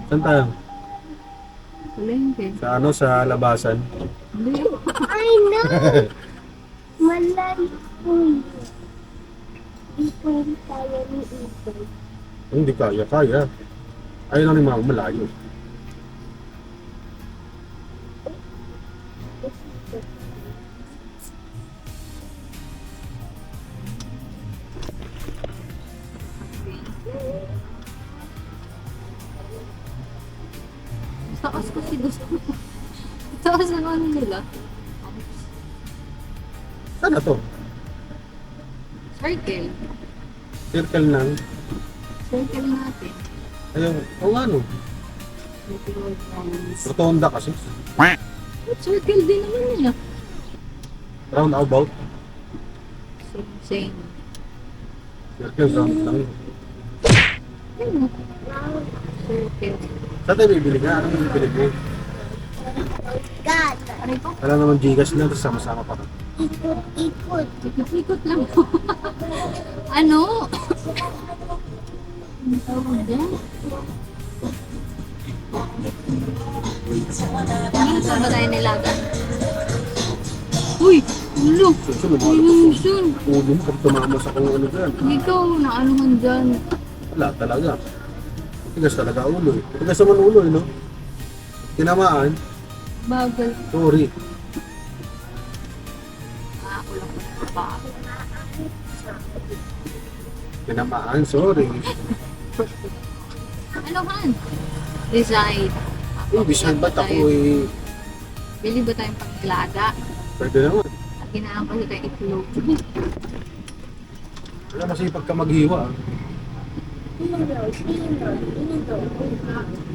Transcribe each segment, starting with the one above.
Saan tayo? Palengke. Sa ano, sa labasan? Hindi. I know. Malayo po yun. Di pwede tayo ni Uber. Hindi kaya, kaya. Ayun lang ni mama, malayo. Taas kasi gusto ko. Taas ang ano nila. Saan na to? Circle. Circle ng... Circle natin. Ayun, o ano? Rotonda kasi. Circle din naman nila. Roundabout. Same. Circle, round lang. Ano? Circle. Saan tayo bibili ka? Ano bibili mo? God. Aray ko. Wala naman Gcash na, tapos sama-sama pa ka. Ikot-ikot. Ikot-ikot lang po. Ano? Ano tawag dyan? Ano sa ba tayo nilaga? Uy! Ulo! Susunod mo, Ayusin! ulo mo, kung tumama sa kung ano dyan. Ikaw, naanuhan dyan. Wala talaga. Tigas talaga ulo eh. Tigas naman ulo eh, no? Tinamaan, Bagal. sorry. Ulang pa. Tinamaan, sorry. Ano Han? Design. Design ba't ako eh? Bili ba tayong panglaga? Pwede naman. At ginaan pa tayong itlog. Wala masipag ka maghiwa. Ah.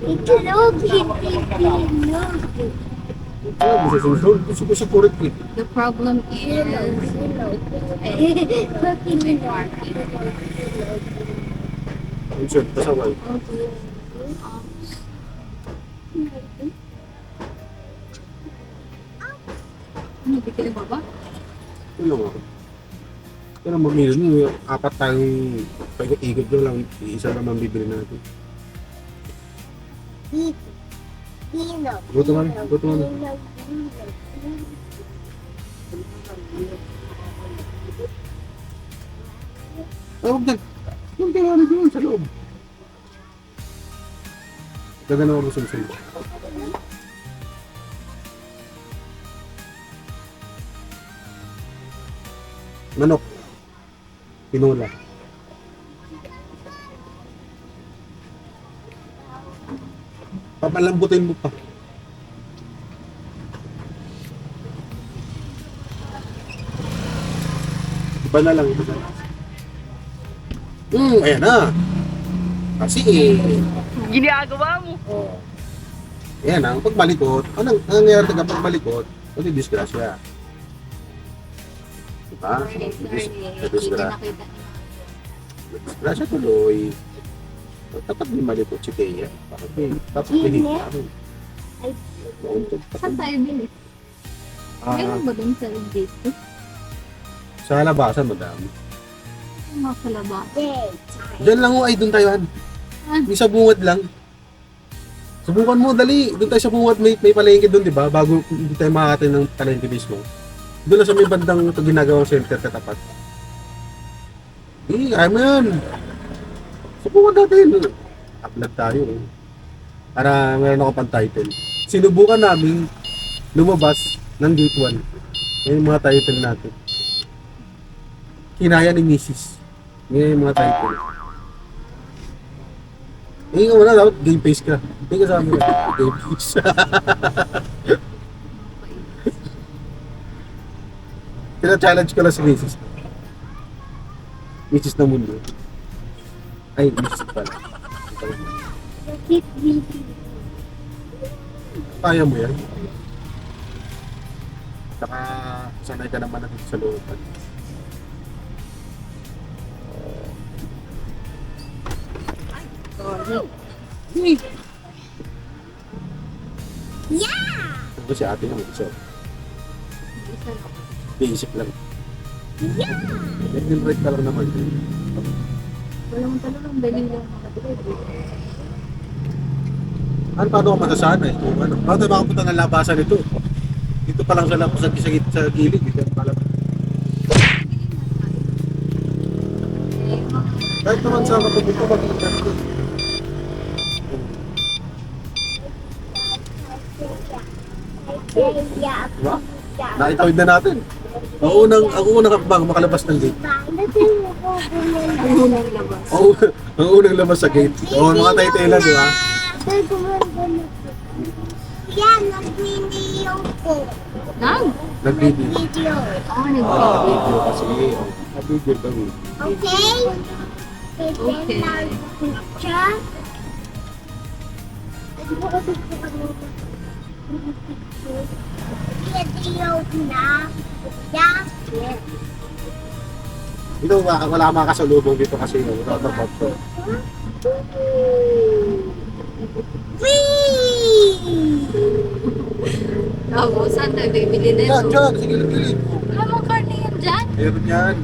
Itlog, hindi bilog. Wala mo sa susunod. Gusto ko sa kurit eh. The problem is parking. Insert, pasaway. Ano, bibili mo ba? Ano nga? Pero mamili mo, apat tayong paikot-ikot nyo lang. Isa naman bibili natin. Bilog. Buto ka na, buto ka na. Ah, huwag na. Huwag ka na doon sa loob. Gagana mo susunod. Manok. Pinola. Papalambutin mo pa. Iba na lang. Iba na lang. Ayan na. Kasi Ginagawa mo. oh. Ayan ang pagbalikot. Anong nangyayari taga pagbalikot? O di disgrasya. Diba? Sorry. Sa Hindi disgrasya. nakita. Disgrasya tuloy. Tapat ni malikot si Thea. Bakit may tapat ni Hita? Saan tayo bili? Meron ba dun sa gate? Sa labasan, madam. Mga kalaba. Diyan lang o, ay doon tayo. Ah. May sabungat lang. Subukan mo, dali. Doon tayo sa bungat, may palengke doon, di ba? Bago hindi tayo makakatin ng palengke mismo. Doon lang sa may bandang ito ginagawang center katapat. Eh, kaya mo yan. Subukan natin. Upload tayo. Para meron ako pang title. Sinubukan namin lumabas ng gate 1. Yan yung mga title natin. Kinaya ni Mrs. Yan yung mga title. Eh, wala dapat game face ka. Hindi ka sa amin. Game face. Tina-challenge ko lang si Mrs. Mrs. na mundo. Ay, Mrs. pala. Bakit bilog? Kaya mo yan. Saka sanay ka naman natin sa looban. Sorry. Yeah! Ito si ate naman. So, Isa lang. basic lang. Yung break ka lang naman. Walang talagang dali lang makatulog. paano ka masasanay? Kung ano, paano tayo makapunta ng labasan nito? Dito pa lang sa labas sa gilid, dito pa lang. Kahit naman sa kapupunta, mag-iingat ko. Diba? Naitawid na natin. Ang unang hakbang makalabas ng gate. Ang unang labas. Ang unang labas sa gate. Oo, mga taytela, di ba? Yan, nag-video ko. Nang? Nag-video. Video. Video kasi. Nag-video kami. Okay? And then Okay. now, picture. Video na. Yeah. Dito, wala mga kasalubong dito kasi. Roundabout to. Whee! Ako, saan tayo bibili na Yan, ito? dyan. Sige, gilid. Wala mong karne yan dyan? Meron yan.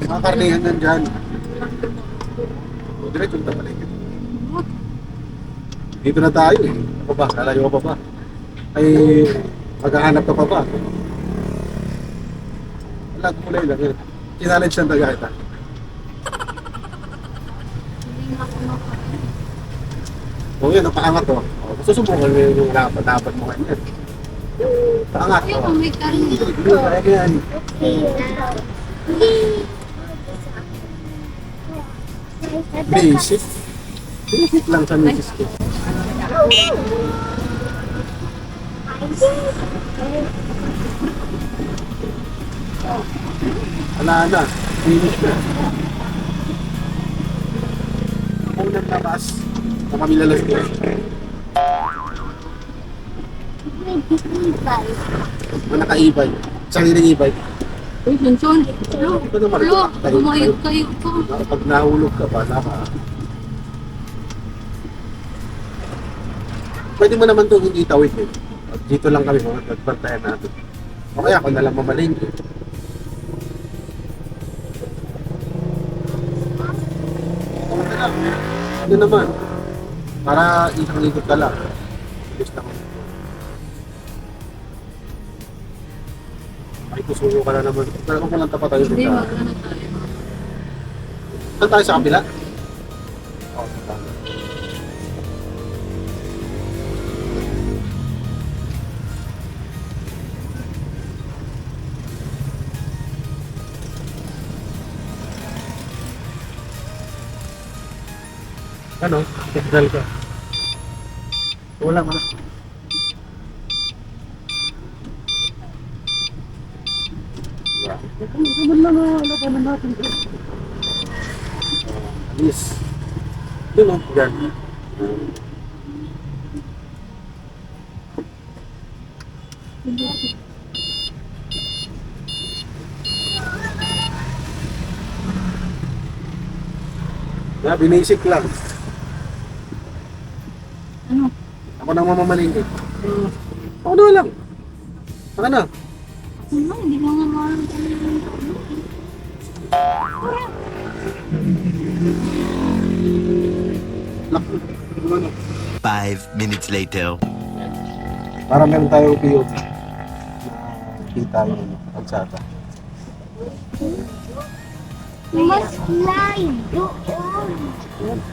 Mga karnihan yan dyan. O, diretso na pala. Dito na tayo eh. Ako ba? Lalayo ka pa ba? Ay, maghahanap ka pa ba? Wala, kulay lang yan. Challenge lang taga kita. Hindi nga ako makain. O yan, napakangat to. O, susubukan mo yung dapat mo kanyan. Paangat to. Ayun, may karne. Kaya yan. Basic. Basic lang sa misis ko. Wala na. Finish na. Unang labas na kami lalagyan. Mga naka-e-bike. Sariling e-bike. Uy, Sunsun. Hello. Ito naman, Hello. tayo. Tumayog kayo po. Pag nahulog ka pa, pwede mo naman itong hindi tawid eh. Dito lang kami mga nagbantayan natin. O kaya ako nalang mamalingki. Ano naman? Para isang ikot ka lang. Bilis na ay, kusuyo ka na naman. Talagang walang tapat tayo Hindi, dito. mag-ano tayo. Saan tayo sa kabila? Oo, ano? Technical ka. Wala mo na. Naman na labanan natin. Alis. Yun o. Yan. Yeah, binasic lang. Ano? Ako nang mamamalingki. Ako na lang. Saka na. Ano? Hindi mo nga maalam. Lak. Ano? 5 minutes later. Para meron tayong POV. Nakita yung pagsata. Mas live doon.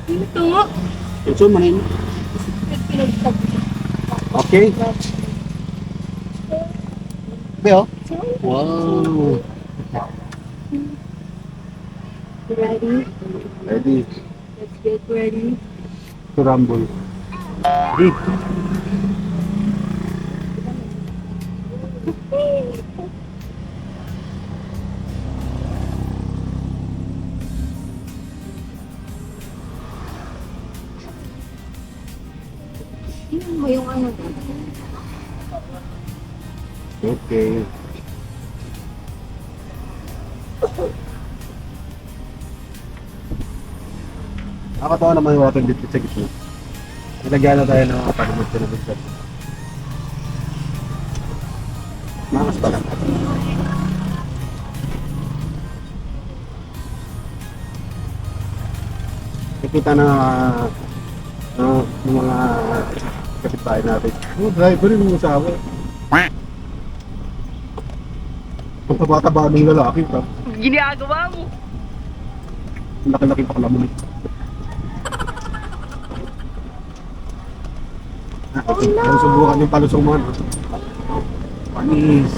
Ito nga. So, manin. Okay. Beo? Wow. Ready? Ready Let's get ready. to rumble. Ready? Tingnan mo yung ano. Okay. Nakakatawa naman yung water dito sa gitna. Nilagyan na tayo ng mga palimod sa Makas pa lang. Nakita na ng mga kapitbahay natin. Driver yung usawa. Ang taba-taba ng lalaki, pa. Ginagawa mo. Ang laki-laki pa kalaman. Ang subukan yung palusuman. Panis.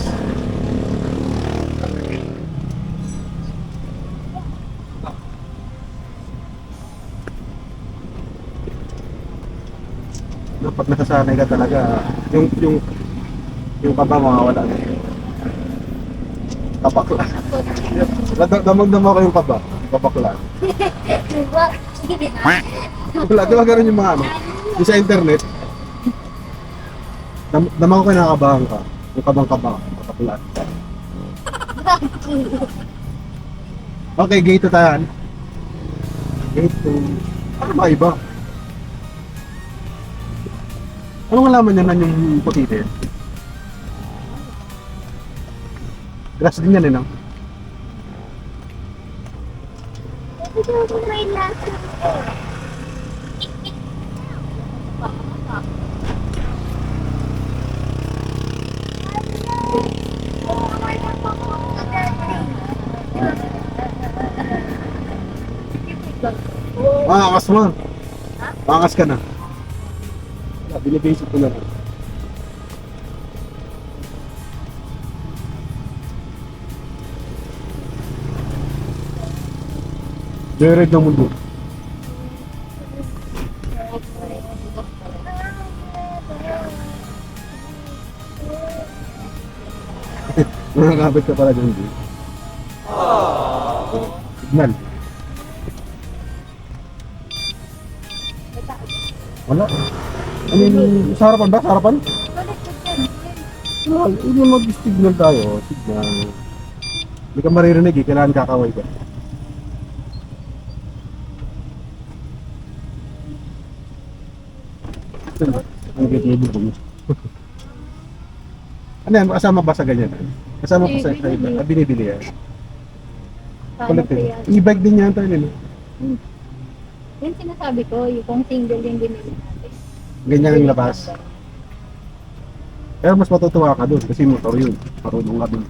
Pag nasasanay ka talaga, yung kaba mawawala na. Kapakla. Damag-damag ko yung kaba. Kapakla. Diba? Sige na. Wala, di ba ganun yung mga ano? Yung sa internet, damang ko kinakabahan ka. Yung kabang-kaba, kapakla. Okay, gate 2 tayo. Gate 2. Ano ba iba? Anong alaman niya na yung putite? Grass din yan eh, no? May laso. Angas mo. Angas ka na. Binibasic ko lang. Joyride ng mundo. Nakakabit ka pala dyan, G. Signal. Wala. Ano yung sa harapan ba? Sa harapan? Wala. Yun yung mag-signal tayo. Signal. Hindi ka maririnig eh. Kailangan kakaway ka. Ang gitibig mo. Ano yan? Kasama ba sa ganyan? Kasama pa sa iba? Binibili yan. Kulit eh. E-bike din yan tayo nila. Yung sinasabi ko, yung kung single yung binili natin. Ganyan ang labas. Kaya mas matutuwa ka doon kasi motor yun. Marunong ka doon.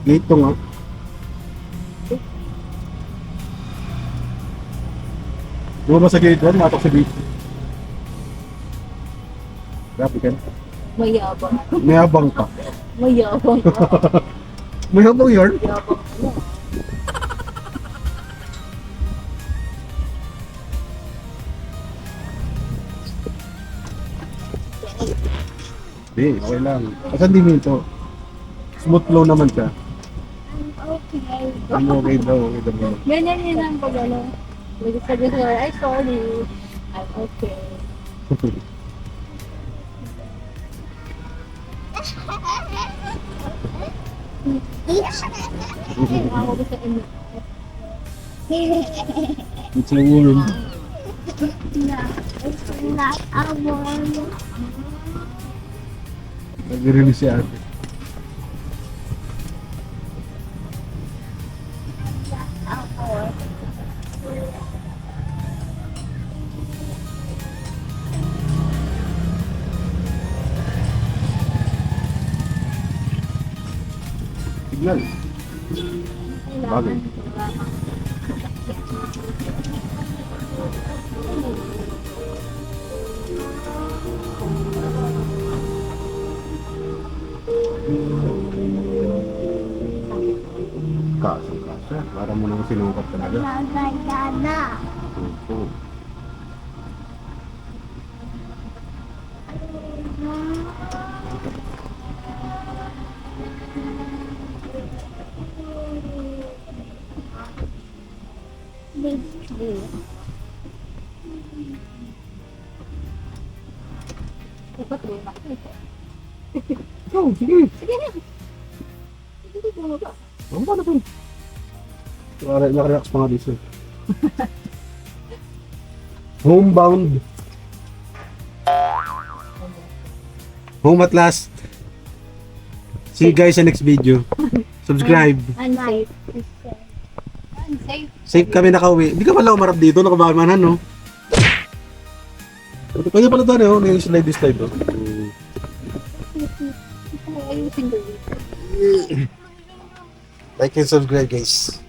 Gate to nga. Bumaba sa gate 1, matok sa gate 2. Grabe ka. Mayabang. Mayabang ka. Mayabang ka. Mayabang yun? Mayabang mo. Hindi, okay lang. Kasi hindi minto. Smooth flow naman siya. Okay. Ano okay daw, okay daw. Ganyan yun ang pag ano. Nag-sabi ko, ay sorry. I'm okay. Ako ko sa inyo. It's a worm. Not a worm. Nag-release si ate. Signal. Bagay. Kasang-kasa. Para mo nang sinukat talaga. Nagagana. Oo. Basically. Dapat rin ako. Oh, sige. Sige na. Sige na bumaba. Ano ba na po? Nakarelax pa nga dito. Homebound. Home at last. See you guys sa next video. Subscribe. Unsafe. Safe. Safe kami nakauwi. Hindi ka pala umarap dito, nakabamanan, no? Pwede pala doon, no? Yung slide, no? Ayusin ko. Like and subscribe, guys.